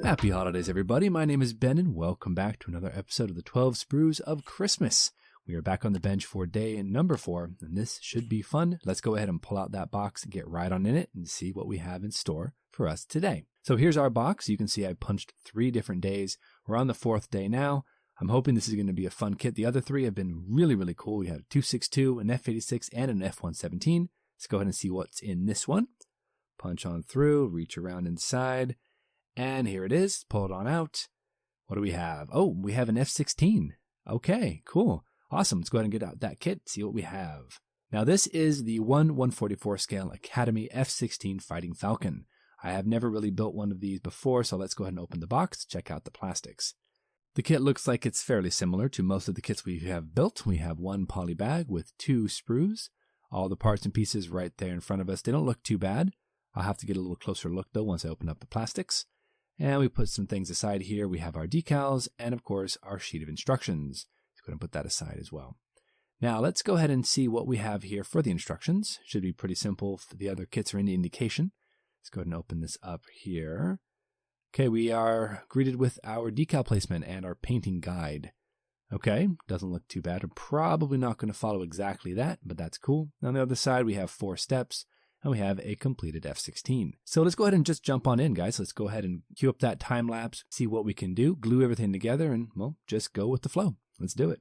Happy holidays, everybody. My name is Ben, and welcome back to another episode of the 12 Sprues of Christmas. We are back on the bench for day number 4, and this should be fun. Let's go ahead and pull out that box and get right on in it and see what we have in store for us today. So here's our box. You can see I punched 3 different days. We're on the 4th day now. I'm hoping this is going to be a fun kit. The other 3 have been really cool. We have a 262, an F86, and an F117. Let's go ahead and see what's in this one. Punch on through, reach around inside. And here it is. Pull it on out. What do we have? Oh, we have an F16. Okay, cool. Awesome. Let's go ahead and get out that kit, see what we have. Now, this is the 1/144 scale Academy F16 Fighting Falcon. I have never really built one of these before, so let's go ahead and open the box, check out the plastics. The kit looks like it's fairly similar to most of the kits we have built. We have 1 poly bag with 2 sprues. All the parts and pieces right there in front of us. They don't look too bad. I'll have to get a little closer look, though, once I open up the plastics. And we put some things aside here. We have our decals and, of course, our sheet of instructions. Let's go ahead and put that aside as well. Now, let's go ahead and see what we have here for the instructions. Should be pretty simple. The other kits are any indication. Let's go ahead and open this up here. Okay, we are greeted with our decal placement and our painting guide. Okay, doesn't look too bad. We're probably not going to follow exactly that, but that's cool. On the other side, we have 4 steps. And we have a completed F16. So let's go ahead and just jump on in, guys. Let's go ahead and cue up that time lapse, see what we can do, glue everything together, and, well, just go with the flow. Let's do it.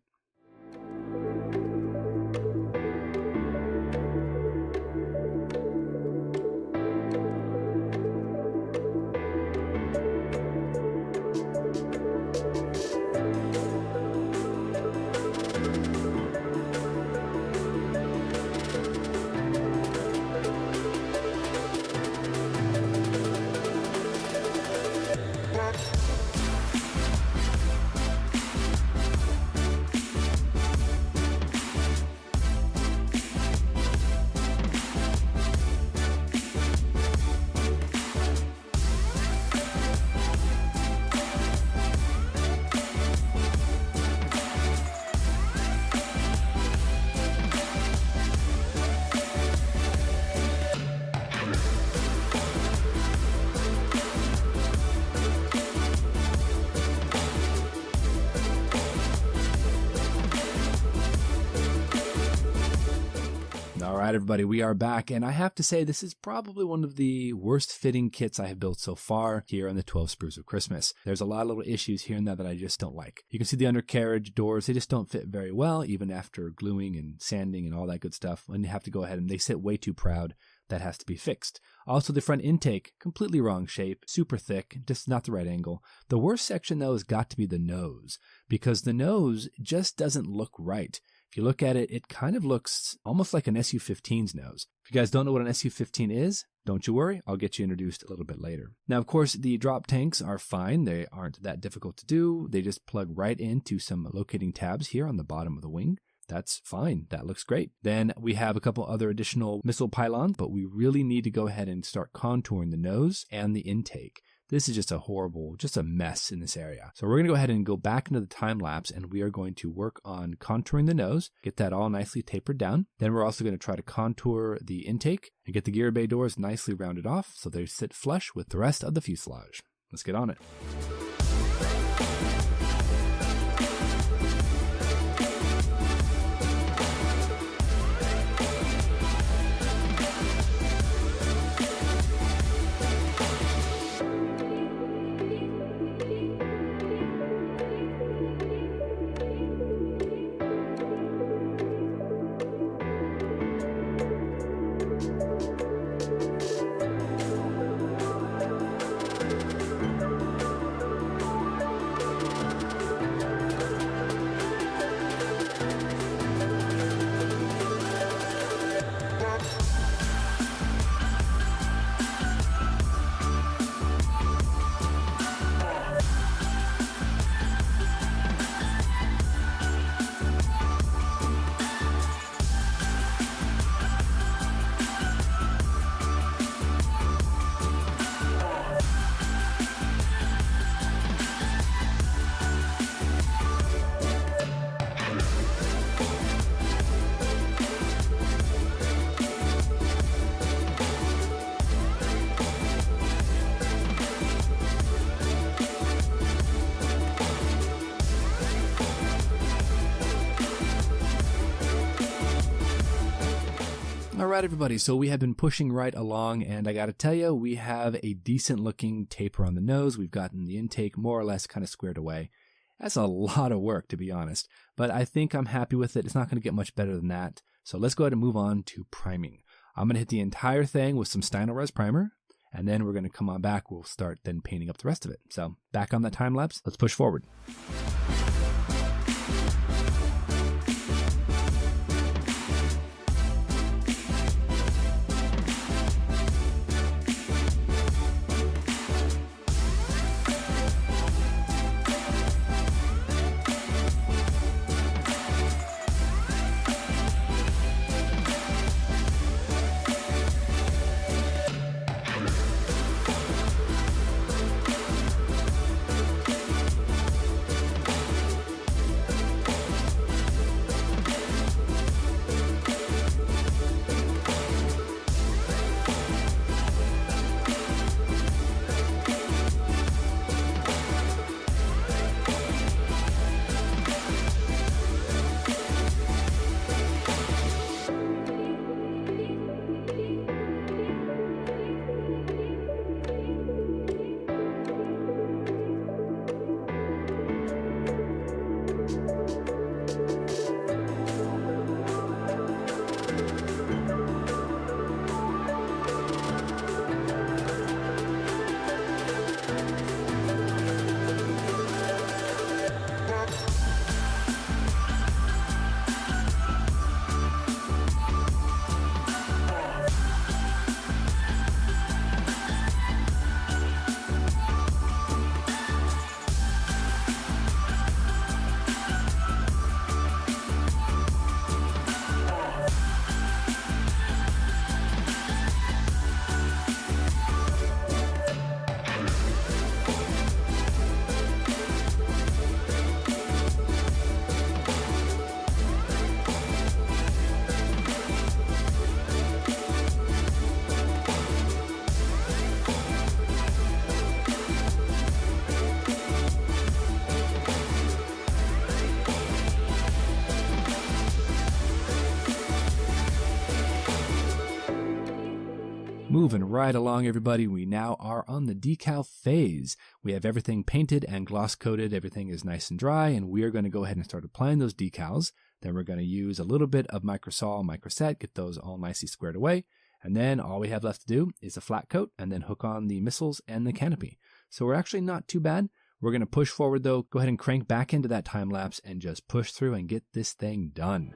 All right, everybody, we are back, and I have to say this is probably one of the worst fitting kits I have built so far here on the 12 Sprues of Christmas. There's a lot of little issues here and there that I just don't like. You can see the undercarriage doors, they just don't fit very well, even after gluing and sanding and all that good stuff. And you have to go ahead and they sit way too proud. That has to be fixed. Also, the front intake, completely wrong shape, super thick, just not the right angle. The worst section, though, has got to be the nose, because the nose just doesn't look right. If you look at it, it kind of looks almost like an SU-15's nose. If you guys don't know what an SU-15 is, don't you worry, I'll get you introduced a little bit later. Now, of course, the drop tanks are fine. They aren't that difficult to do. They just plug right into some locating tabs here on the bottom of the wing. That's fine. That looks great. Then we have a couple other additional missile pylons, but we really need to go ahead and start contouring the nose and the intake. This is just a mess in this area. So we're going to go ahead and go back into the time lapse, and we are going to work on contouring the nose, get that all nicely tapered down. Then we're also going to try to contour the intake and get the gear bay doors nicely rounded off so they sit flush with the rest of the fuselage. Let's get on it. right, everybody, so we have been pushing right along, and I gotta tell you, we have a decent looking taper on the nose. We've gotten the intake more or less kind of squared away. That's a lot of work, to be honest, but I think I'm happy with it. It's not going to get much better than that. So let's go ahead and move on to priming. I'm going to hit the entire thing with some Stynylrez primer, and then we're going to come on back. We'll start then painting up the rest of it. So back on that time lapse, let's push forward. Moving right along, everybody, we now are on the decal phase. We have everything painted and gloss coated. Everything is nice and dry, and we are going to go ahead and start applying those decals. Then we're going to use a little bit of microsol, microset, get those all nicely squared away. And then all we have left to do is a flat coat and then hook on the missils and the canopy. So we're actually not too bad. We're going to push forward though. Go ahead and crank back into that time lapse and just push through and get this thing done.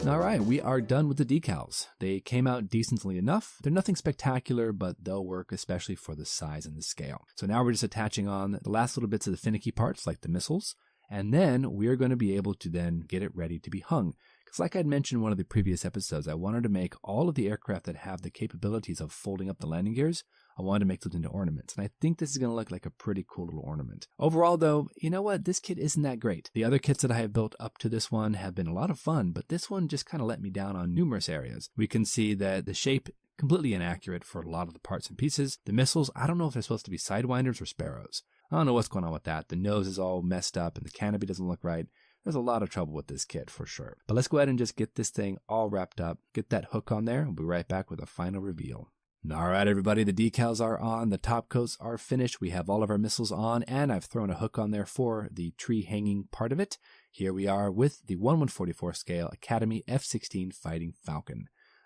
All right, we are done with the decals. They came out decently enough. They're nothing spectacular, but they'll work, especially for the size and the scale. So now we're just attaching on the last little bits of the finicky parts, like the missils, and then we're going to be able to then get it ready to be hung. Because like I'd mentioned in one of the previous episodes, I wanted to make all of the aircraft that have the capabilities of folding up the landing gears, I wanted to make those into ornaments. And I think this is going to look like a pretty cool little ornament. Overall though, you know what? This kit isn't that great. The other kits that I have built up to this one have been a lot of fun, but this one just kind of let me down on numerous areas. We can see that the shape completely inaccurate for a lot of the parts and pieces. The missiles, I don't know if they're supposed to be sidewinders or sparrows. I don't know what's going on with that. The nose is all messed up and the canopy doesn't look right. There's a lot of trouble with this kit for sure. But let's go ahead and just get this thing all wrapped up, get that hook on there, and we'll be right back with a final reveal. All right, everybody, the decals are on, the top coats are finished, we have all of our missiles on, and I've thrown a hook on there for the tree hanging part of it. Here we are with the 1/144 scale Academy F-16 Fighting Falcon.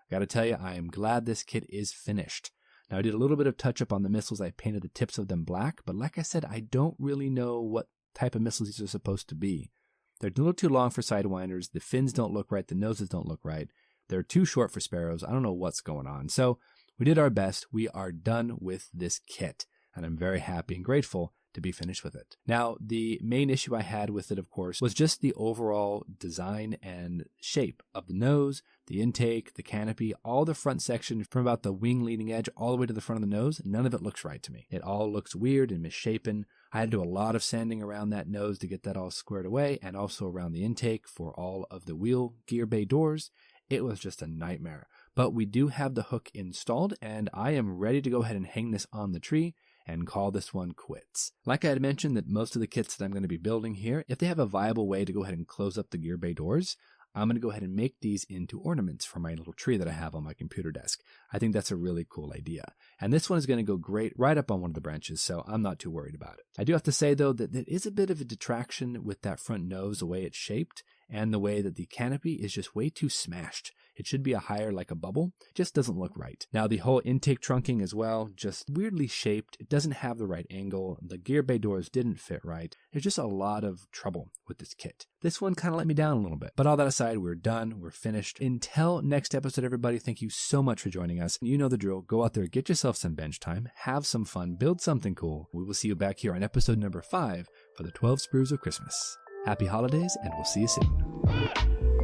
I gotta tell you, I am glad this kit is finished. Now, I did a little bit of touch-up on the missiles. I painted the tips of them black, but like I said, I don't really know what type of missiles these are supposed to be. They're a little too long for sidewinders, the fins don't look right, the noses don't look right, they're too short for sparrows, I don't know what's going on. So, we did our best, we are done with this kit, and I'm very happy and grateful to be finished with it. Now, the main issue I had with it, of course, was just the overall design and shape of the nose, the intake, the canopy, all the front section from about the wing leading edge all the way to the front of the nose. None of it looks right to me. It all looks weird and misshapen. I had to do a lot of sanding around that nose to get that all squared away, and also around the intake for all of the wheel gear bay doors. It was just a nightmare. But we do have the hook installed, and I am ready to go ahead and hang this on the tree and call this one quits. Like I had mentioned, that most of the kits that I'm going to be building here, if they have a viable way to go ahead and close up the gear bay doors, I'm going to go ahead and make these into ornaments for my little tree that I have on my computer desk. I think that's a really cool idea. And this one is going to go great right up on one of the branches, so I'm not too worried about it. I do have to say, though, that it is a bit of a detraction with that front nose, the way it's shaped, and the way that the canopy is just way too smashed. It should be a higher like a bubble. It just doesn't look right. Now, the whole intake trunking as well, just weirdly shaped. It doesn't have the right angle. The gear bay doors didn't fit right. There's just a lot of trouble with this kit. This one kind of let me down a little bit. But all that aside, we're done. We're finished. Until next episode, everybody, thank you so much for joining us. You know the drill. Go out there, get yourself some bench time, have some fun, build something cool. We will see you back here on episode number 5 for the 12 Sprues of Christmas. Happy holidays, and we'll see you soon.